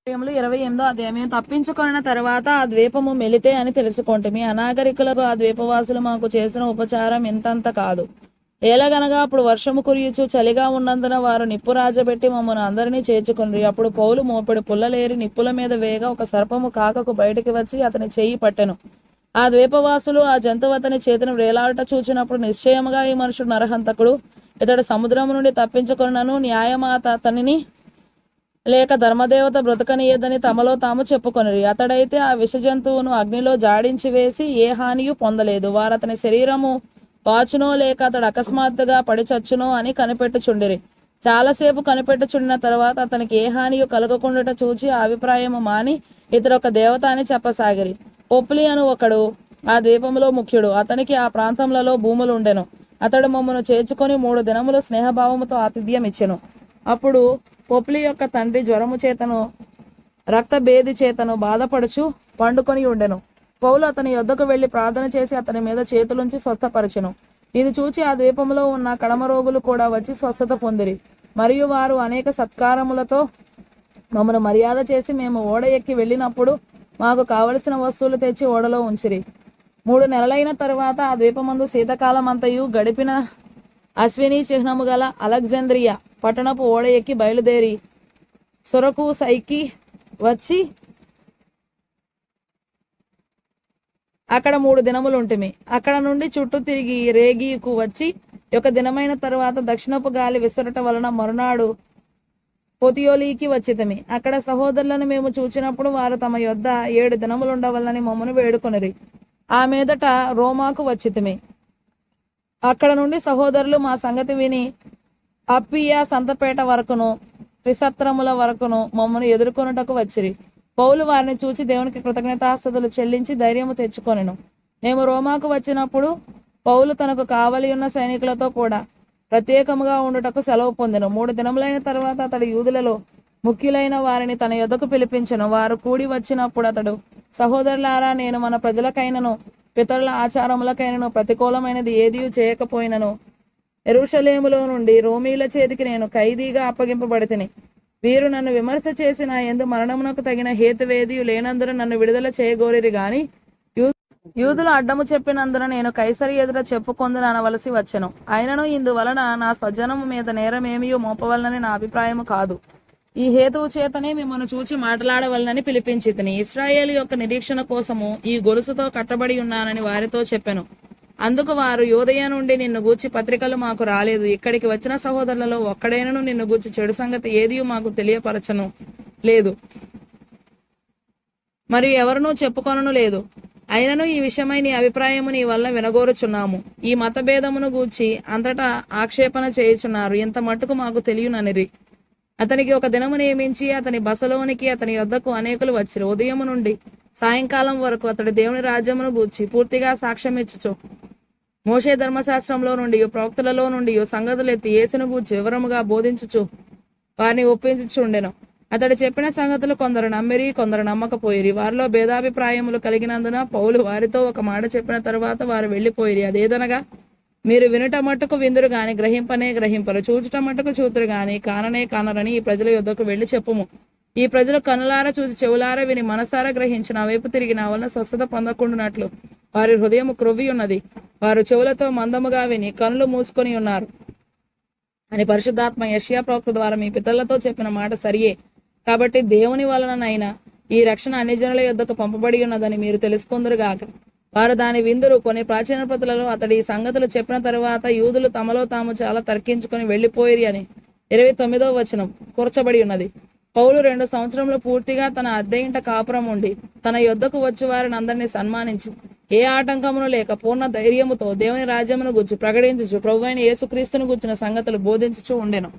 28వ అధ్యాయం. తప్పించుకొనిన తర్వాత ఆ ద్వీపము మెలితే అని తెలుసుకొంటిమి. అనాగరికులకు ఆ ద్వీపవాసులు మాకు చేసిన ఉపచారం ఇంతంత కాదు. ఏలగనగా అప్పుడు వర్షము కురియుచు చలిగా ఉన్నందున వారు నిప్పు రాజబెట్టి మమ్మల్ని అందరినీ చేర్చుకొనిరి. అప్పుడు పౌలు మోపెడు పుల్లలేరి నిప్పుల మీద వేయగా ఒక సర్పము కాకకు బయటికి వచ్చి అతని చెయ్యి పట్టెను. ఆ ద్వీపవాసులు ఆ జంతువు అతని చేతిని వేలాడట చూచినప్పుడు నిశ్చయముగా ఈ మనుషుడు నరహంతకుడు, ఇతడు సముద్రము నుండి తప్పించుకొనను, న్యాయమాత అతనిని లేక ధర్మదేవత బ్రతకనీయదని తమలో తాము చెప్పుకొనిరి. అతడైతే ఆ విష జంతువును అగ్నిలో జాడించి వేసి ఏ హానియు పొందలేదు. వారు అతని శరీరము పాచునో లేక అతడు అకస్మాత్తుగా పడి చచ్చునో అని కనిపెట్టుచుండిరి. చాలాసేపు కనిపెట్టుచుండిన తర్వాత అతనికి ఏ హానియు కలగకుండా చూచి ఆ అభిప్రాయము మాని ఇతడు ఒక దేవత అని చెప్పసాగిరి. పొప్లి అను ఒకడు ఆ ద్వీపంలో ముఖ్యుడు. అతనికి ఆ ప్రాంతములలో భూములు ఉండెను. అతడు మమ్మను చేర్చుకొని 3 దినములు స్నేహభావముతో ఆతిథ్యం ఇచ్చెను. అప్పుడు పొప్లి యొక్క తండ్రి జ్వరము చేతను రక్తభేది చేతను బాధపడుచు పండుకొని ఉండెను. పౌలు అతని యొద్దకు వెళ్లి ప్రార్థన చేసి అతని మీద చేతులుంచి స్వస్థపరచెను. ఇది చూచి ఆ ద్వీపంలో ఉన్న కడమ రోగులు కూడా వచ్చి స్వస్థత పొందిరి. మరియు వారు అనేక సత్కారములతో మమ్మను మర్యాద చేసి మేము ఓడ ఎక్కి వెళ్ళినప్పుడు మాకు కావలసిన వస్తువులు తెచ్చి ఓడలో ఉంచిరి. 3 నెలలైన తరువాత ఆ ద్వీపమందు శీతకాలం అంతయు గడిపిన అశ్విని చిహ్నము గల అలెగ్జాంద్రియా పట్టణపు ఓడ ఎక్కి బయలుదేరి సొరకూసైకి వచ్చి అక్కడ 3 దినములుంటిమి. అక్కడ నుండి చుట్టూ తిరిగి రేగియుకు వచ్చి 1 దినమైన తరువాత దక్షిణపు గాలి విసరట వలన మరునాడు పొతియోలీకి వచ్చితమి. అక్కడ సహోదరులను మేము చూచినప్పుడు వారు తమ యొద్ద 7 దినములుండవలని మమ్మను వేడుకొనిరి. ఆ మీదట రోమాకు వచ్చితమి. అక్కడ నుండి సహోదరులు మా సంగతి విని అప్పియా సంతపేట వరకును త్రిసత్రముల వరకును మమ్మను ఎదుర్కొనుటకు వచ్చిరి. పౌలు వారిని చూచి దేవునికి కృతజ్ఞతాస్తుతులు చెల్లించి ధైర్యము తెచ్చుకొనెను. మేము రోమాకు వచ్చినప్పుడు పౌలు తనకు కావలి ఉన్న సైనికులతో కూడా ప్రత్యేకముగా ఉండుటకు సెలవు పొందెను. 3 దినములైన తర్వాత అతడు యూదులలో ముఖ్యులైన వారిని తన యొద్దకు పిలిపించెను. వారు కూడి వచ్చినప్పుడు అతడు, సహోదరులారా, నేను మన ప్రజలకైనను పితరుల ఆచారములకైనను ప్రతికూలమైనది ఏదియూ చేయకపోయినను యెరూషలేములో నుండి రోమీల చేతికి నేను ఖైదీగా అప్పగింపబడితిని. వీరు నన్ను విమర్శ చేసి నా యందు మరణమునకు తగిన హేతువేదియు లేనందున నన్ను విడుదల చేయగోరిరి గాని యూదులు అడ్డము చెప్పినందున నేను కైసరి ఎదుట చెప్పుకొందును అనవలసి వచ్చెను. అయినను ఇందువలన నా స్వజనము మీద నేరమేమియో మోపవలనని నా అభిప్రాయము కాదు. ఈ హేతువు చేతనే మిమ్మల్ని చూచి మాట్లాడవలనని పిలిపించితిని. ఇశ్రాయేలు యొక్క నిరీక్షణ కోసము ఈ గొలుసుతో కట్టబడి ఉన్నానని వారితో చెప్పెను. అందుకు వారు, యూదయ నుండి నిన్ను గూర్చి పత్రికలు మాకు రాలేదు. ఇక్కడికి వచ్చిన సహోదరులలో ఒక్కడైనను నిన్ను గూర్చి చెడు సంగతి ఏదియూ మాకు తెలియపరచను లేదు, మరియు ఎవరినూ చెప్పుకొనను లేదు. అయినను ఈ విషయమై నీ అభిప్రాయము నీ వల్ల వినగోరుచున్నాము. ఈ మతభేదమును గూర్చి అంతటా ఆక్షేపణ చేయుచున్నారు. ఇంత మట్టుకు మాకు తెలియననిరి. అతనికి 1 దినము నియమించి అతని బసలోనికి అతని యొద్దకు అనేకులు వచ్చిరి. ఉదయము నుండి సాయంకాలం వరకు అతడు దేవుని రాజ్యమును గూర్చి పూర్తిగా సాక్ష్యమిచ్చుచు మోషే ధర్మశాస్త్రంలో నుండి ప్రవక్తలలో నుండి సంగతులు ఎత్తి యేసును గూర్చి వివరముగా బోధించుచు వారిని ఒప్పించుచుండెను. అతడు చెప్పిన సంగతులు కొందరు నమ్మిరి, కొందరు నమ్మకపోయిరి. వారిలో భేదాభిప్రాయములు కలిగినందున పౌలు వారితో ఒక మాట చెప్పిన తరువాత వారు వెళ్లిపోయిరి. అదేదనగా, మీరు వినుట మట్టుకు విందురు గాని గ్రహింపనే గ్రహింపరు, చూచుట మట్టుకు చూతురు గాని కాననే కానరని ఈ ప్రజల యొద్దకు వెళ్లి చెప్పుము. ఈ ప్రజలు కనులారా చూసి చెవులారా విని మనసారా గ్రహించి నా వైపు తిరిగి నా వలన స్వస్థత పొందకుండానట్లు వారి హృదయము క్రొవ్వి ఉన్నది. వారు చెవులతో మందముగా విని కనులు మూసుకొని ఉన్నారు అని పరిశుద్ధాత్మ యెషయా ప్రవక్త ద్వారా మీ పితరులతో చెప్పిన మాట సరియే. కాబట్టి దేవుని వలననైనా ఈ రక్షణ అన్ని జనుల యొద్దకు పంపబడి ఉన్నదని మీరు తెలుసుకొందురుగాక. వారు దాని విందురు. కొన్ని ప్రాచీన ప్రతులలో అతడు ఈ సంగతులు చెప్పిన తరువాత యూదులు తమలో తాము చాలా తర్కించుకొని వెళ్లిపోయిరి అని 29వ వచనం కూర్చబడి ఉన్నది. పౌలు 2 సంవత్సరములు పూర్తిగా తన అద్దె ఇంట కాపురం ఉండి తన యొద్దకు వచ్చి వారిని అందరినీ సన్మానించి ఏ ఆటంకమును లేక పూర్ణ ధైర్యముతో దేవుని రాజ్యమును గూర్చి ప్రకటించుచు ప్రభువైన యేసుక్రీస్తును గూర్చిన సంగతులు బోధించుచూ ఉండెను.